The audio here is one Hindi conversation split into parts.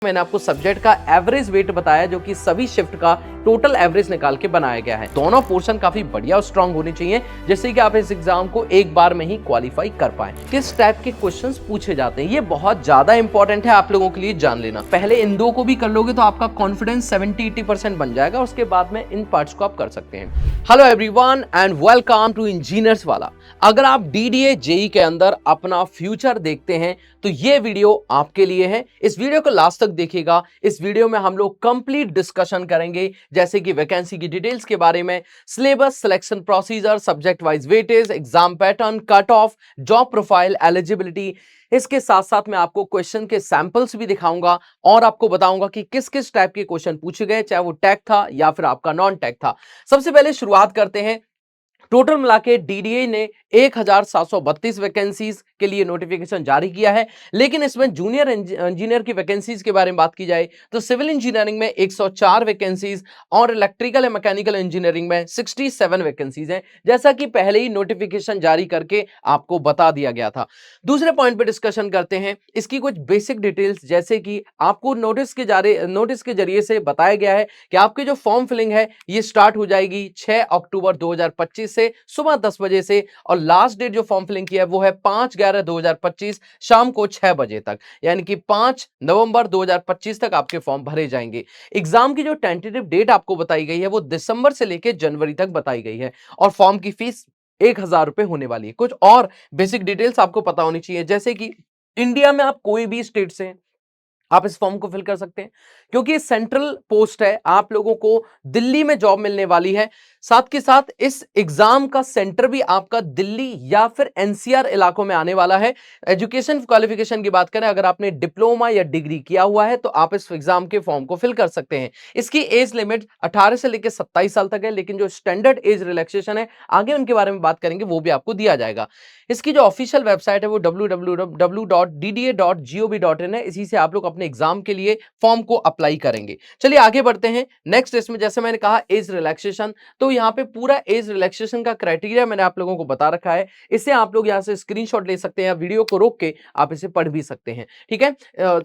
मैंने आपको सब्जेक्ट का एवरेज वेट बताया जो कि सभी शिफ्ट का टोटल एवरेज निकाल के बनाया गया है। दोनों पोर्शन काफी बढ़िया और स्ट्रांग होने चाहिए जिससे कि आप इस एग्जाम को एक बार में ही क्वालिफाई कर पाए। किस टाइप के क्वेश्चंस पूछे जाते हैं ये बहुत ज्यादा इंपॉर्टेंट है आप लोगों के लिए जान लेना। पहले इन दो को भी कर लोगे तो आपका कॉन्फिडेंस 70-80% बन जाएगा, उसके बाद में इन पार्ट्स को आप कर सकते हैं। Hello everyone and welcome to engineers वाला। अगर आप डीडीए जेई के अंदर अपना फ्यूचर देखते हैं तो ये वीडियो आपके लिए है। इस वीडियो को लास्ट तक देखिएगा। इस वीडियो में हम लोग कंप्लीट डिस्कशन करेंगे जैसे कि वैकेंसी की डिटेल्स के बारे में, syllabus, selection procedure, subject wise weightage, exam pattern, cut off, job profile, eligibility. इसके साथ साथ मैं आपको क्वेश्चन के सैंपल्स भी दिखाऊंगा और आपको बताऊंगा कि किस किस टाइप के क्वेश्चन पूछे गए, चाहे वो टैग था या फिर आपका नॉन टैग था। सबसे पहले शुरुआत करते हैं। टोटल मिला के डीडीए ने 1732 वैकेंसीज के लिए नोटिफिकेशन जारी किया है, लेकिन इसमें जूनियर इंजीनियर की वैकेंसीज के बारे में बात की जाए तो सिविल इंजीनियरिंग में 104 वैकेंसीज और इलेक्ट्रिकल एंड मैकेनिकल इंजीनियरिंग में 67 वैकेंसीज हैं, जैसा कि पहले ही नोटिफिकेशन जारी करके आपको बता दिया गया था। दूसरे पॉइंट पे डिस्कशन करते हैं इसकी कुछ बेसिक डिटेल्स, जैसे कि आपको नोटिस के जरिए से बताया गया है कि आपकी जो फॉर्म फिलिंग है ये स्टार्ट हो जाएगी 6 अक्टूबर 2025 से सुबह 10 बजे से, और लास्ट डेट जो फॉर्म फिलिंग की है वो है 5/11/2025 शाम को 6 बजे तक, यानी कि 5 नवंबर 2025 तक आपके फॉर्म भरे जाएंगे। एग्जाम की जो टेंटेटिव डेट आपको बताई गई है वो दिसंबर से लेकर जनवरी तक बताई गई है, और फॉर्म की फीस 1000 रुपए होने वाली है। कुछ और बेसिक डिटेल्स आपको पता होनी चाहिए, जैसे कि इंडिया में आप कोई भी स्टेट से आप इस फॉर्म को फिल कर सकते हैं, क्योंकि सेंट्रल पोस्ट है, आप लोगों को दिल्ली में जॉब मिलने वाली है। साथ के साथ इस एग्जाम का सेंटर भी आपका दिल्ली या फिर एनसीआर इलाकों में आने वाला है। एजुकेशन क्वालिफिकेशन की बात करें, अगर आपने डिप्लोमा या डिग्री किया हुआ है तो आप इस एग्जाम के फॉर्म को फिल कर सकते हैं। इसकी एज लिमिट 18 से लेकर 27 साल तक है, लेकिन जो स्टैंडर्ड एज रिलैक्सेशन है आगे उनके बारे में बात करेंगे, वो भी आपको दिया जाएगा। इसकी जो ऑफिशियल वेबसाइट है वो www.dda.gov.in है। इसी से आप लोग अपने एग्जाम के लिए फॉर्म को अप्लाई करेंगे। चलिए आगे बढ़ते हैं। नेक्स्ट इसमें जैसे मैंने कहा एज रिलैक्सेशन, तो यहाँ पे पूरा एज रिलैक्सेशन का क्राइटेरिया मैंने आप लोगों को बता रखा है। इससे आप लोग यहाँ से स्क्रीनशॉट ले सकते हैं या वीडियो को रोक के आप इसे पढ़ भी सकते हैं, ठीक है।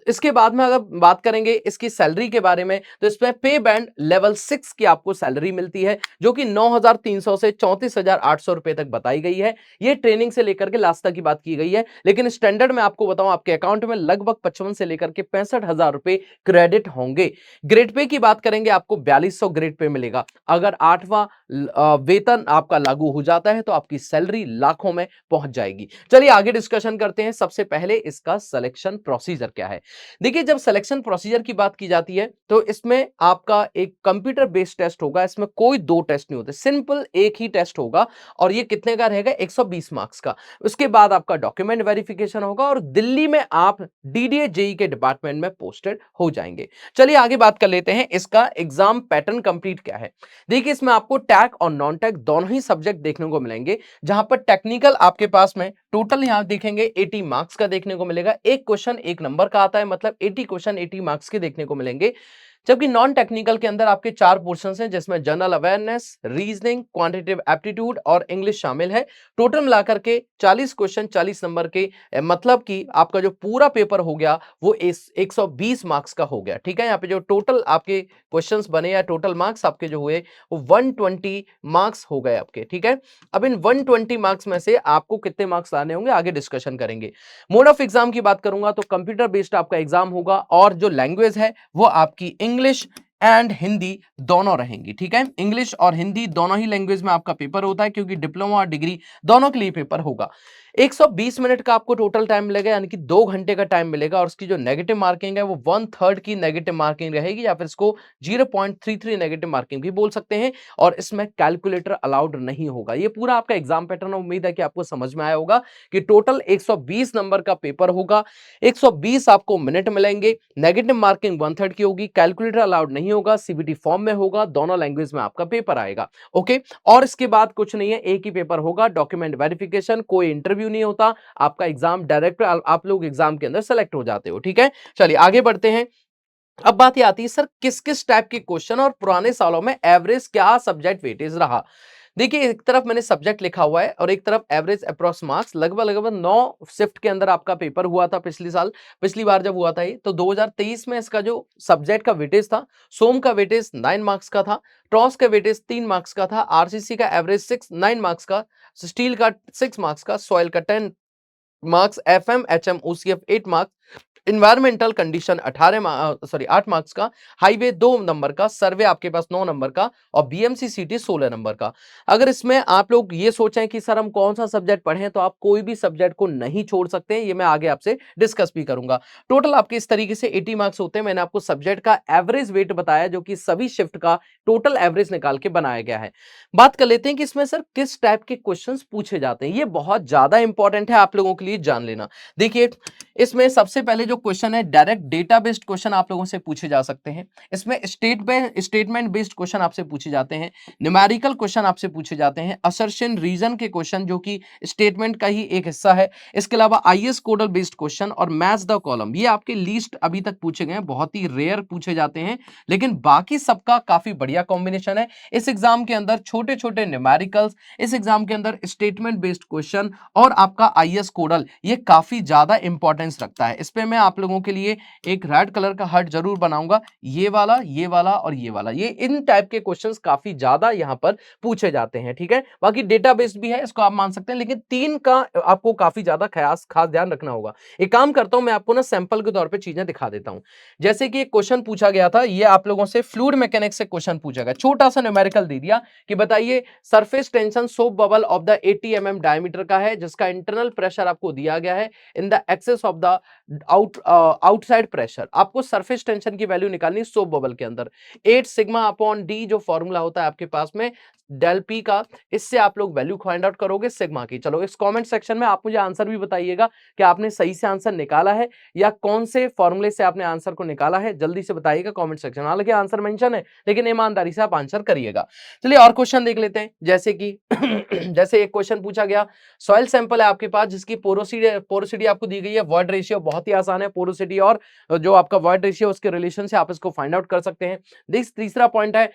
इसके बाद में अगर बात करेंगे इसकी सैलरी के बारे में, तो इसमें पे बैंड लेवल 6 की आपको सैलरी मिलती है जो कि 9,300 से 34,800 रुपए तक बताई गई है। ये ट्रेनिंग से लेकर के लास्ट तक की बात की गई है, लेकिन स्टैंडर्ड में आपको बताऊं आपके अकाउंट में लगभग 55 से लेकर के 65,000 रुपए क्रेडिट होंगे। ग्रेड पे की बात करेंगे, आपको 4200 ग्रेड पे मिलेगा। अगर 8वां वेतन आपका लागू हो जाता है तो आपकी सैलरी लाखों में पहुंच जाएगी। चलिए आगे डिस्कशन करते हैं। सबसे पहले इसका सिलेक्शन प्रोसीजर क्या है। देखिए, जब सिलेक्शन प्रोसीजर की बात की जाती है तो इसमें आपका एक कंप्यूटर बेस्ड टेस्ट होगा। इसमें कोई दो टेस्ट नहीं होते, सिंपल एक ही टेस्ट होगा, और ये कितने का रहेगा, 120 मार्क्स का। उसके बाद आपका डॉक्यूमेंट वेरिफिकेशन होगा और दिल्ली में आप डीडीए जेई के डिपार्टमेंट में पोस्टेड हो जाएंगे। चलिए आगे बात कर लेते हैं इसका एग्जाम पैटर्न कंप्लीट क्या है। देखिए, इसमें आपको टैग और नॉन टैग दोनों ही सब्जेक्ट देखने को मिलेंगे। जहां पर टेक्निकल आपके पास में टोटल यहां देखेंगे 80 मार्क्स का देखने को मिलेगा। एक क्वेश्चन एक नंबर का आता है, मतलब 80 क्वेश्चन 80 मार्क्स के देखने को मिलेंगे। जबकि नॉन टेक्निकल के अंदर आपके 4 पोर्शंस हैं, जिसमें general awareness, reasoning, quantitative aptitude और इंग्लिश शामिल है। टोटल मिलाकर के 40 क्वेश्चन 40 नंबर के, मतलब कि आपका जो पूरा पेपर हो गया वो 120 मार्क्स का हो गया, ठीक है। यहाँ पे जो टोटल आपके क्वेश्चंस बने या टोटल मार्क्स आपके जो हुए वो 120 मार्क्स हो गए आपके, ठीक है। अब इन 120 मार्क्स में से आपको कितने मार्क्स लाने होंगे आगे डिस्कशन करेंगे। मोड ऑफ एग्जाम की बात करूंगा तो कंप्यूटर बेस्ड आपका एग्जाम होगा, और जो लैंग्वेज है वो आपकी इंग्लिश एंड हिंदी दोनों रहेंगी, ठीक है। इंग्लिश और हिंदी दोनों ही लैंग्वेज में आपका पेपर होता है, क्योंकि डिप्लोमा और डिग्री दोनों के लिए पेपर होगा। 120 मिनट का आपको टोटल टाइम मिलेगा, यानी कि 2 घंटे का टाइम मिलेगा, और उसकी जो नेगेटिव मार्किंग है वो 1/3 की नेगेटिव मार्किंग रहेगी, या फिर इसको 0.33 नेगेटिव मार्किंग भी बोल सकते हैं। और इसमें कैलकुलेटर अलाउड नहीं होगा। ये पूरा आपका एग्जाम पैटर्न, उम्मीद है कि आपको समझ में आया होगा कि टोटल 120 नंबर का पेपर होगा, 120 आपको मिनट मिलेंगे, नेगेटिव मार्किंग 1/3 की होगी, कैलकुलेटर अलाउड नहीं होगा, सीबीटी फॉर्म में होगा, दोनों लैंग्वेज में आपका पेपर आएगा, ओके। और इसके बाद कुछ नहीं है, एक ही पेपर होगा, डॉक्यूमेंट वेरिफिकेशन, कोई इंटरव्यू नहीं होता, आपका एग्जाम डायरेक्ट आप लोग एग्जाम के अंदर सेलेक्ट हो जाते हो, ठीक है। चलिए आगे बढ़ते हैं। अब बात ये आती है, सर किस किस टाइप के क्वेश्चन और पुराने सालों में एवरेज क्या सब्जेक्ट वेटेज रहा। देखिए एक तरफ मैंने सब्जेक्ट लिखा हुआ है और एक तरफ एवरेज अप्रॉक्स मार्क्स, लगभग लगभग 9 शिफ्ट के अंदर आपका पेपर हुआ था पिछली साल, पिछली बार जब हुआ था ये, तो 2023 में इसका जो सब्जेक्ट का वेटेज था, सोम का वेटेज 9 मार्क्स का था, ट्रॉस का वेटेज 3 मार्क्स का था, आरसीसी का एवरेज 9 मार्क्स का, स्टील का 6 मार्क्स का, सॉइल का 10 marks, FM HM OCF 8 marks, environmental condition 8 marks का, हाईवे 2 नंबर का, सर्वे आपके पास 9 नंबर का और बीएमसी सीटी 16 नंबर का। अगर इसमें आप लोग ये सोचें कि सर हम कौन सा सब्जेक्ट पढ़ें, तो आप कोई भी सब्जेक्ट को नहीं छोड़ सकते हैं, ये मैं आगे आपसे डिस्कस भी करूंगा। टोटल आपके इस तरीके से 80 मार्क्स होते हैं। मैंने आपको सब्जेक्ट का एवरेज वेट बताया जो कि सभी शिफ्ट का टोटल एवरेज निकाल के बनाया गया है। बात कर लेते हैं कि इसमें सर किस टाइप के क्वेश्चंस पूछे जाते हैं। ये बहुत ज्यादा इंपॉर्टेंट है आप लोगों के लिए जान लेना। देखिए इसमें सबसे पहले जो क्वेश्चन है, डायरेक्ट डेटा बेस्ड क्वेश्चन आप लोगों से पूछे जा सकते हैं। इसमें स्टेटमेंट बेस्ड क्वेश्चन आपसे पूछे जाते हैं, न्यूमेरिकल क्वेश्चन आपसे पूछे जाते हैं, असर्शन रीजन के क्वेश्चन जो कि स्टेटमेंट का ही एक हिस्सा है। इसके अलावा आईएस कोडल बेस्ड क्वेश्चन और मैच द कॉलम, ये आपके लीस्ट अभी तक पूछे गए हैं, बहुत ही रेयर पूछे जाते हैं, लेकिन बाकी सबका काफी बढ़िया कॉम्बिनेशन है। इस एग्जाम के अंदर छोटे छोटे न्यूमेरिकल्स, इस एग्जाम के अंदर स्टेटमेंट बेस्ड क्वेश्चन और आपका आईएस कोडल, ये काफी ज्यादा इंपॉर्टेंस रखता है। इस पे मैं आप लोगों के लिए एक रेड कलर का हार्ट जरूर बनाऊंगा, ये वाला और ये वाला, ये इन टाइप के क्वेश्चंस काफी ज्यादा यहां पर पूछे जाते हैं। ठीक है, बाकी डेटाबेस भी है, इसको आप मान सकते हैं, लेकिन तीन का आपको काफी ज्यादा खास ध्यान रखना होगा। एक काम करता हूं, मैं आपको ना सैंपल के तौर पे चीजें दिखा देता हूं। जैसे कि एक क्वेश्चन पूछा गया था, ये आप लोगों से फ्लूइड मैकेनिक्स से क्वेश्चन पूछा गया, छोटा सा न्यूमेरिकल दे दिया कि बताइए surface tension soap bubble of the 80 mm diameter का है, जिसका इंटरनल प्रेशर आपको दिया गया है in the excess of the outside pressure. आपको सरफेस टेंशन की वैल्यू निकालनी सोप बबल के अंदर। 8 सिग्मा अपॉन डी जो फॉर्मूला होता है आपके पास में डेल पी का, इससे आप लोग वैल्यू फाइंड आउट करोगे सिग्मा की। चलो इस कमेंट सेक्शन में आप मुझे आंसर भी बताइएगा कि आपने सही से आंसर निकाला है या कौन से फॉर्मूले से आपने आंसर को निकाला है, जल्दी से बताइएगा कमेंट सेक्शन। हालांकि आंसर मेंशन है, लेकिन ईमानदारी से आप आंसर करिएगा। चलिए और क्वेश्चन देख लेते हैं। जैसे कि जैसे एक क्वेश्चन पूछा गया, सॉइल सैंपल है आपके पास जिसकी पोरोसिटी आपको दी गई है, वॉइड रेशियो, बहुत ही आसान है, पोरोसिटी और जो आपका वॉइड रेशियो उसके रिलेशन से आप इसको फाइंड आउट कर सकते हैं। तीसरा पॉइंट है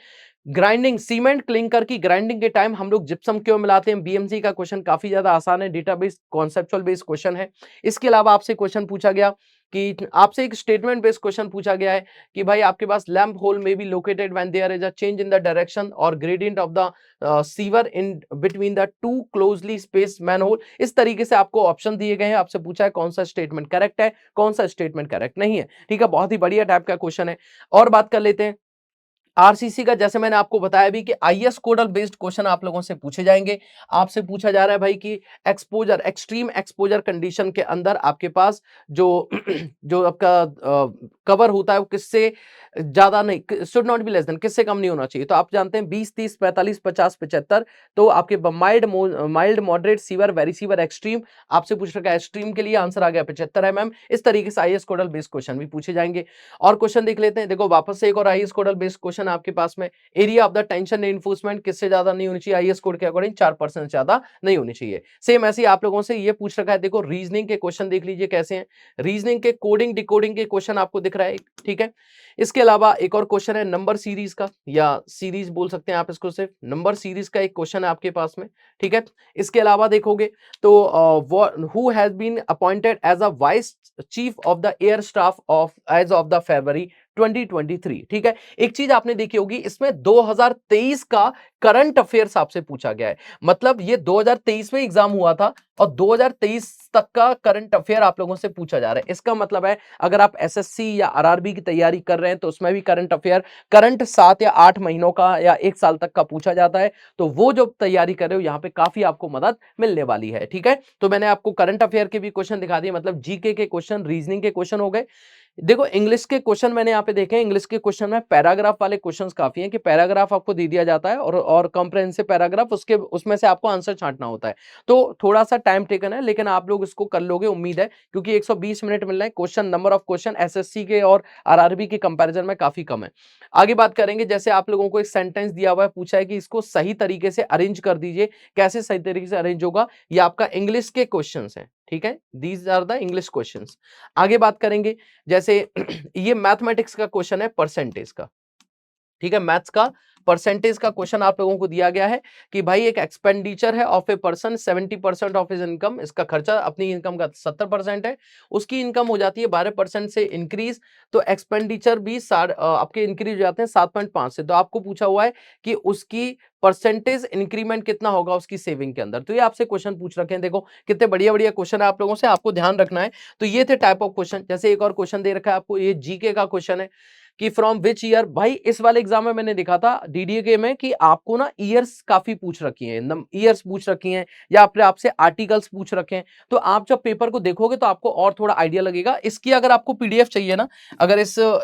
ग्राइंडिंग, सीमेंट क्लिंकर की ग्राइंडिंग के टाइम हम लोग जिप्सम क्यों मिलाते हैं। बीएमसी का क्वेश्चन काफी ज्यादा आसान है, डेटाबेस कॉन्सेप्चुअल बेस्ड क्वेश्चन है। इसके अलावा आपसे क्वेश्चन पूछा गया कि आपसे एक स्टेटमेंट बेस्ड क्वेश्चन पूछा गया है कि भाई आपके पास लैंप होल में be located when there is a change in the direction और gradient of the sewer in between the two closely spaced manhole. इस तरीके से आपको ऑप्शन दिए गए हैं, आपसे पूछा है कौन सा स्टेटमेंट करेक्ट है, कौन सा स्टेटमेंट करेक्ट नहीं है। ठीक है, बहुत ही बढ़िया टाइप का क्वेश्चन है। और बात कर लेते हैं आरसीसी का। जैसे मैंने आपको बताया भी कि आईएस कोडल बेस्ड क्वेश्चन आप लोगों से पूछे जाएंगे। आपसे पूछा जा रहा है भाई कि एक्सपोजर, एक्सट्रीम एक्सपोजर कंडीशन के अंदर आपके पास जो जो आपका कवर होता है वो किससे ज्यादा नहीं, should not be less than, किससे कम नहीं होना चाहिए। तो आप जानते हैं 20, 30, 45, 50, 75। तो आपके mild moderate sewer very sewer extreme, आपसे पूछ रखा है एक्सट्रीम के लिए आंसर आ गया 75 mm। इस तरीके से आईएस कोडल बेस्ड क्वेश्चन भी पूछे जाएंगे। और क्वेश्चन देख लेते हैं। देखो वापस से एक और आईएस कोडल बेस्ड क्वेश्चन आपके पास में, area of the tension enforcement किससे ज्यादा नहीं होनी चाहिए, आईएस कोड के अकॉर्डिंग 4% ज्यादा नहीं होनी चाहिए। सेम ऐसे ही आप लोगों से ये पूछ रखा है। देखो रीजनिंग के क्वेश्चन देख लीजिए कैसे हैं, रीजनिंग के कोडिंग डिकोडिंग के क्वेश्चन आपको दिख रहा है, ठीक है। इसके अलावा एक और क्वेश्चन है नंबर सीरीज का, या सीरीज बोल सकते हैं आप इसको, सिर्फ नंबर सीरीज का एक क्वेश्चन है आपके पास में, ठीक है। इसके अलावा देखोगे तो who has been appointed as a vice chief of the air staff of as of the February 2023, ठीक है। एक चीज आपने देखी होगी, इसमें 2023 का करंट अफेयर्स आपसे पूछा गया है। मतलब ये 2023 में एग्जाम हुआ था और 2023 तक का करंट अफेयर आप लोगों से पूछा जा रहा है। इसका मतलब है अगर आप एसएससी या आरआरबी की तैयारी कर रहे हैं तो उसमें भी करंट अफेयर करंट 7 या 8 महीनों का या 1 साल तक का पूछा जाता है। तो वो जो तैयारी कर रहे हो यहाँ पे काफी आपको मदद मिलने वाली है, ठीक है। तो मैंने आपको करंट अफेयर के भी क्वेश्चन दिखा दिए, मतलब जीके के क्वेश्चन, रीजनिंग के क्वेश्चन हो गए। देखो इंग्लिश के क्वेश्चन मैंने यहाँ पे देखे हैं। इंग्लिश के क्वेश्चन में पैराग्राफ वाले क्वेश्चंस काफी हैं कि पैराग्राफ आपको दे दिया जाता है और कॉम्प्रिहेंसिव पैराग्राफ, उसके उसमें से आपको आंसर छांटना होता है। तो थोड़ा सा टाइम टेकन है, लेकिन आप लोग इसको कर लोगे उम्मीद है, क्योंकि 120 मिनट मिल रहे हैं। Question, number of question SSC के और आरआरबी के कंपैरिजन में काफी कम है। आगे बात करेंगे, जैसे आप लोगों को एक सेंटेंस दिया हुआ है, पूछा है कि इसको सही तरीके से अरेंज कर दीजिए। कैसे सही तरीके से अरेंज होगा, ये आपका इंग्लिश के क्वेश्चन है, ठीक है। These are the English question. आगे बात करेंगे, जैसे ये मैथमेटिक्स का क्वेश्चन है परसेंटेज का, ठीक है, मैथ्स का परसेंटेज का क्वेश्चन आप लोगों को दिया गया है कि भाई एक एक्सपेंडिचर है of a person 70% of his income, इसका खर्चा अपनी इनकम का 70% है, उसकी इनकम हो जाती है 12% से इंक्रीज, तो एक्सपेंडिचर भी आपके इंक्रीज हो जाते हैं 7.5 से। तो आपको पूछा हुआ है कि उसकी परसेंटेज इंक्रीमेंट कितना होगा उसकी सेविंग के अंदर। तो ये आपसे क्वेश्चन पूछ रखे हैं, देखो कितने बढ़िया बढ़िया क्वेश्चन है आप लोगों से, आपको ध्यान रखना है। तो ये थे टाइप ऑफ क्वेश्चन। जैसे एक और क्वेश्चन दे रखा है आपको, ये जीके का क्वेश्चन है कि फ्रॉम विच ईयर। भाई इस वाले एग्जाम में मैंने देखा था डीडीए के में कि आपको ना ईयर्स काफी पूछ रखी हैं, ईयर्स पूछ रखी हैं या अपने आपसे आर्टिकल्स पूछ रखे हैं। तो आप जब पेपर को देखोगे तो आपको और थोड़ा आइडिया लगेगा। इसकी अगर आपको पीडीएफ चाहिए ना, अगर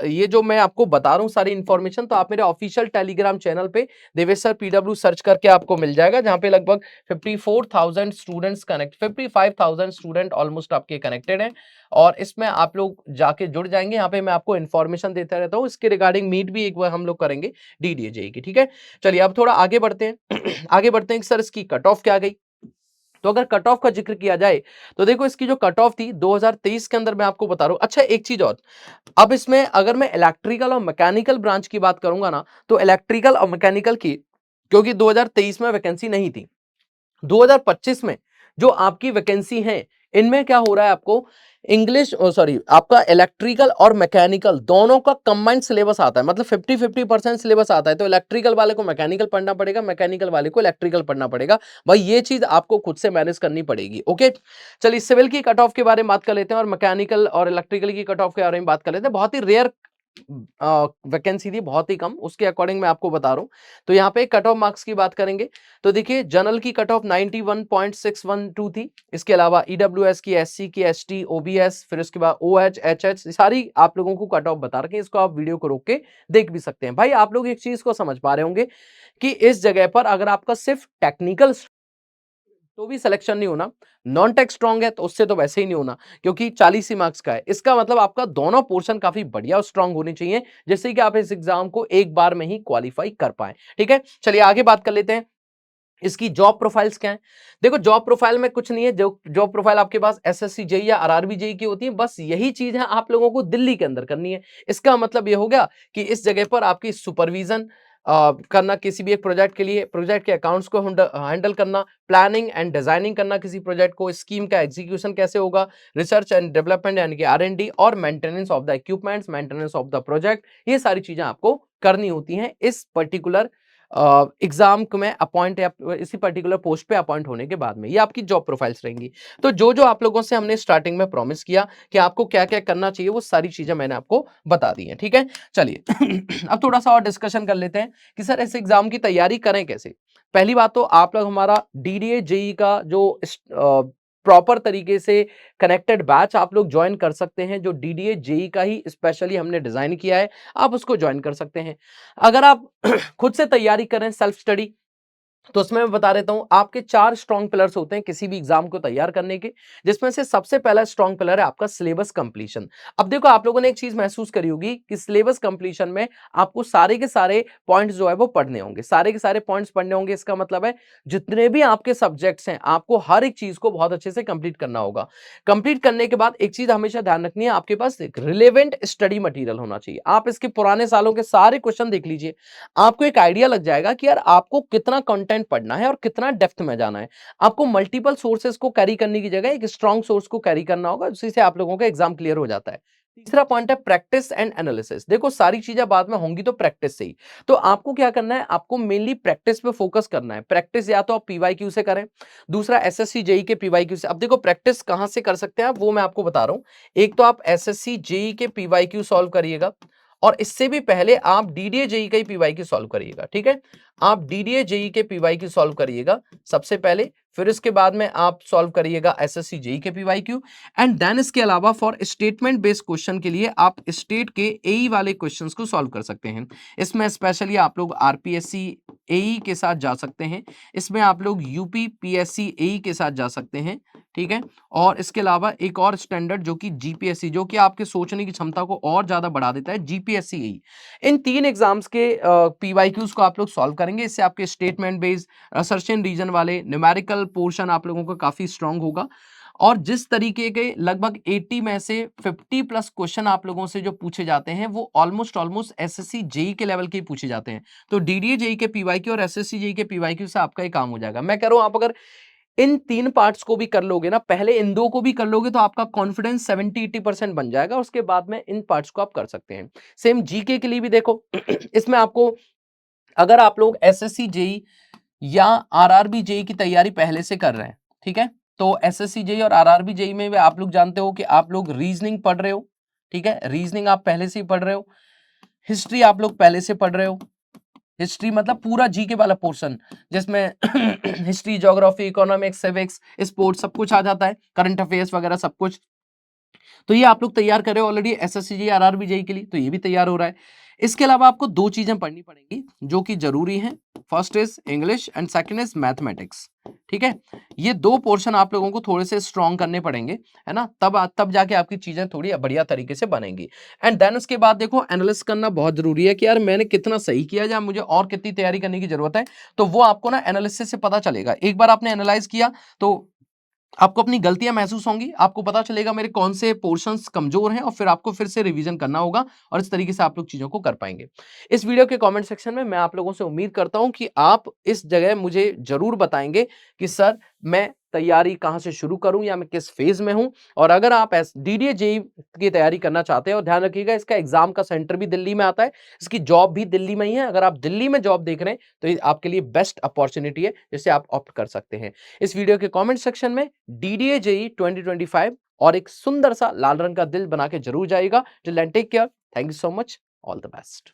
ये जो मैं आपको बता रहा हूँ सारी इंफॉर्मेशन, तो आप मेरे ऑफिशियल टेलीग्राम चैनल पे देवेश सर पीडब्ल्यू सर्च करके आपको मिल जाएगा, जहां पे लगभग 54,000 स्टूडेंट्स कनेक्ट 55,000 स्टूडेंट ऑलमोस्ट आपके कनेक्टेड हैं। और इसमें आप लोग जाके जुड़ जाएंगे। यहाँ पे मैं आपको इन्फॉर्मेशन देता रहता हूँ, इसके रिगार्डिंग मीट भी एक बार हम लोग करेंगे डीडीए जेई की, ठीक है। चलिए अब थोड़ा आगे बढ़ते हैं आगे बढ़ते हैं कि सर इसकी कट ऑफ क्या गई। तो अगर कट ऑफ का जिक्र किया जाए तो देखो इसकी जो कट ऑफ थी 2023 के अंदर, मैं आपको बता रहा हूं। अच्छा एक चीज और, अब इसमें अगर मैं इलेक्ट्रिकल और मैकेनिकल ब्रांच की बात करूंगा ना, तो इलेक्ट्रिकल और मैकेनिकल की क्योंकि 2023 में वैकेंसी नहीं थी, 2025 में जो आपकी वैकेंसी है इनमें क्या हो रहा है, आपको इंग्लिश सॉरी आपका इलेक्ट्रिकल और मैकेनिकल दोनों का कंबाइंड सिलेबस आता है, मतलब 50-50% सिलेबस आता है। तो इलेक्ट्रिकल वाले को मैकेनिकल पढ़ना पड़ेगा, मैकेनिकल वाले को इलेक्ट्रिकल पढ़ना पड़ेगा। भाई ये चीज आपको खुद से मैनेज करनी पड़ेगी। ओके चलिए सिविल की कट ऑफ के बारे में बात कर लेते हैं और मैकेनिकल और इलेक्ट्रिकल की कट ऑफ के बारे में बात कर लेते हैं। बहुत ही रेयर वैकेंसी थी, बहुत ही कम, उसके अकॉर्डिंग मैं आपको बता रहा हूं। तो यहाँ पे कट ऑफ मार्क्स की बात करेंगे तो देखिए जनरल की कट ऑफ 91.612 थी। इसके अलावा ईडब्ल्यूएस की, एससी की, एसटी, ओबीएस, फिर उसके बाद ओएच, एचएच, सारी आप लोगों को कट ऑफ बता रखे हैं। इसको आप वीडियो को रोक के देख भी सकते हैं। भाई आप लोग एक चीज को समझ पा रहे होंगे कि इस जगह पर अगर आपका सिर्फ टेक्निकल तो भी सिलेक्शन नहीं होना, नॉन टेक स्ट्रांग है तो उससे तो वैसे ही नहीं होना, क्योंकि 40 ही मार्क्स का है। इसका मतलब आपका दोनों पोर्शन काफी बढ़िया और स्ट्रांग होने चाहिए, जिससे कि आप इस एग्जाम को एक बार में ही क्वालिफाई कर पाए। ठीक है चलिए आगे बात कर लेते हैं, इसकी जॉब प्रोफाइल्स क्या है। देखो जॉब प्रोफाइल में कुछ नहीं है, जो जॉब प्रोफाइल आपके पास एसएससी जेई या आरआरबी जेई की होती है, बस यही चीज है आप लोगों को दिल्ली के अंदर करनी है। इसका मतलब ये हो गया कि इस जगह पर आपकी सुपरविजन करना, किसी भी एक प्रोजेक्ट के लिए प्रोजेक्ट के अकाउंट्स को हैंडल करना, प्लानिंग एंड डिजाइनिंग करना किसी प्रोजेक्ट को, स्कीम का एग्जीक्यूशन कैसे होगा, रिसर्च एंड डेवलपमेंट यानी कि आरएनडी, और maintenance of the equipments, maintenance of the project, ये सारी चीजें आपको करनी होती हैं इस पर्टिकुलर एग्जाम में अपॉइंट या इसी पर्टिकुलर पोस्ट पे अपॉइंट होने के बाद में। ये आपकी जॉब प्रोफाइल्स रहेंगी। तो जो जो आप लोगों से हमने स्टार्टिंग में प्रॉमिस किया कि आपको क्या क्या करना चाहिए, वो सारी चीजें मैंने आपको बता दी हैं। ठीक है चलिए अब थोड़ा सा और डिस्कशन कर लेते हैं कि सर इस एग्जाम की तैयारी करें कैसे। पहली बात तो आप लोग हमारा डीडीए जेई का जो प्रॉपर तरीके से कनेक्टेड बैच आप लोग ज्वाइन कर सकते हैं, जो डीडीए जेई का ही स्पेशली हमने डिजाइन किया है, आप उसको ज्वाइन कर सकते हैं। अगर आप खुद से तैयारी करें सेल्फ स्टडी, तो उसमें मैं बता देता हूं आपके 4 स्ट्रॉन्ग पिलर्स होते हैं किसी भी एग्जाम को तैयार करने के, जिसमें से सबसे पहला स्ट्रॉन्ग पिलर है आपका सिलेबस कंप्लीशन। अब देखो आप लोगों ने एक चीज महसूस करी होगी कि सिलेबस कंप्लीशन में आपको सारे के सारे पॉइंट्स जो है वो पढ़ने होंगे, सारे के सारे पॉइंट्स पढ़ने होंगे। इसका मतलब है जितने भी आपके सब्जेक्ट्स हैं आपको हर एक चीज को बहुत अच्छे से कंप्लीट करना होगा। कंप्लीट करने के बाद एक चीज हमेशा ध्यान रखनी है, आपके पास एक रिलेवेंट स्टडी मटेरियल होना चाहिए। आप इसके पुराने सालों के सारे क्वेश्चन देख लीजिए, आपको एक आइडिया लग जाएगा कि यार आपको कितना कंटेंट पढ़ना है और कितना डेप्थ में जाना है। आपको मल्टीपल सोर्सेज को कैरी करने की जगह एक स्ट्रॉन्ग सोर्स को कैरी करना होगा, उसी से आप लोगों का एग्जाम क्लियर हो जाता है। तीसरा पॉइंट है प्रैक्टिस एंड एनालिसिस। देखो सारी चीजें बाद में होंगी तो प्रैक्टिस से ही, तो आपको क्या करना है, आपको मेनली प्रैक्टिस पे फोकस करना है। प्रैक्टिस या तो आप पीवाईक्यू से करें, दूसरा एसएससी जेई के पीवाईक्यू से। अब देखो प्रैक्टिस कहां से कर सकते हैं आप, वो मैं आपको बता रहा हूं। एक तो आप एसएससी जेई के पीवाईक्यू सॉल्व करिएगा, और इससे भी पहले आप डीडीए जेई का ही पीवाईक्यू सॉल्व करिएगा। ठीक है, आप डीडीए जेई के पीवाईक्यू सॉल्व करिएगा सबसे पहले, फिर इसके बाद में आप सॉल्व करिएगा एसएससी जेई के पीवाईक्यू, एंड देन इसके अलावा फॉर स्टेटमेंट बेस्ड क्वेश्चन के लिए आप स्टेट के एई वाले क्वेश्चंस को सॉल्व कर सकते हैं। इसमें स्पेशली आप लोग आरपीएससी एई के साथ जा सकते हैं, इसमें आप लोग यूपी पीएससी एई के साथ जा सकते हैं। ठीक है, और इसके अलावा एक और स्टैंडर्ड जो कि जीपीएससी, जो कि आपके सोचने की क्षमता को और ज्यादा बढ़ा देता है, जीपीएससी एई। इन 3 एग्जाम्स के पीवाईक्यूज को आप लोग सॉल्व करेंगे। इससे आपके statement based search and reason वाले न्यूमेरिकल पोर्शन आप लोगों का काफी स्ट्रांग होगा। और जिस तरीके के लगभग 80 में से 50 प्लस क्वेश्चन आप लोगों से जो पूछे जाते हैं वो ऑलमोस्ट एसएससी जेई के लेवल के ही पूछे जाते हैं। तो डीडीए जेई के पीवाईक्यू और एसएससी जेई के पीवाईक्यू से आपका ही काम हो जाएगा। मैं कह रहा हूं आप अगर इन 3 पार्ट्स को भी कर लोगे ना, पहले इन 2 को भी कर लोगे तो आपका कॉन्फिडेंस 70-80% बन जाएगा, उसके बाद में इन पार्ट्स को आप कर सकते हैं। सेम जीके के लिए भी देखो इसमें आपको अगर आप लोग एसएससी जेई या आरआरबी जेई की तैयारी पहले से कर रहे हैं, ठीक है, तो एसएससी जेई और आरआरबी जेई में भी आप लोग जानते हो कि आप लोग रीजनिंग पढ़ रहे हो, ठीक है, रीजनिंग आप पहले से ही पढ़ रहे हो, हिस्ट्री आप लोग पहले से पढ़ रहे हो, हिस्ट्री मतलब पूरा जीके वाला पोर्शन जिसमें history, geography, economics, civics, sports सब कुछ आ जाता है, करंट अफेयर्स वगैरह सब कुछ। तो ये आप लोग तैयार कर रहे हो already SSC JE RRB JE के लिए, तो ये भी तैयार हो रहा है। इसके अलावा आपको 2 चीजें पढ़नी पड़ेंगी जो कि जरूरी हैं। First is English and second is mathematics, ठीक है। ये 2 पोर्शन आप लोगों को थोड़े से स्ट्रॉन्ग करने पड़ेंगे, है ना, तब जाके आपकी चीजें थोड़ी बढ़िया तरीके से बनेंगी। एंड देन उसके बाद देखो एनालिसिस करना बहुत जरूरी है कि यार मैंने कितना सही किया या मुझे और कितनी तैयारी करने की जरूरत है। तो वो आपको ना एनालिसिस से पता चलेगा। एक बार आपने एनालाइज किया तो आपको अपनी गलतियां महसूस होंगी, आपको पता चलेगा मेरे कौन से पोर्शंस कमजोर हैं और फिर आपको फिर से रिवीजन करना होगा और इस तरीके से आप लोग चीजों को कर पाएंगे। इस वीडियो के कमेंट सेक्शन में मैं आप लोगों से उम्मीद करता हूं कि आप इस जगह मुझे जरूर बताएंगे कि सर मैं तैयारी कहां से शुरू करूं या मैं किस फेज में हूं। और अगर आप डीडीए जेई की तैयारी करना चाहते हैं, और ध्यान रखिएगा इसका एग्जाम का सेंटर भी दिल्ली में आता है, इसकी जॉब भी दिल्ली में ही है। अगर आप दिल्ली में जॉब देख रहे हैं तो ये आपके लिए बेस्ट अपॉर्चुनिटी है जिसे आप ऑप्ट कर सकते हैं। इस वीडियो के कमेंट सेक्शन में डीडीए जेई 2025 और एक सुंदर सा लाल रंग का दिल बना के जरूर जाइएगा। Till then take care, thank you so much, all the best.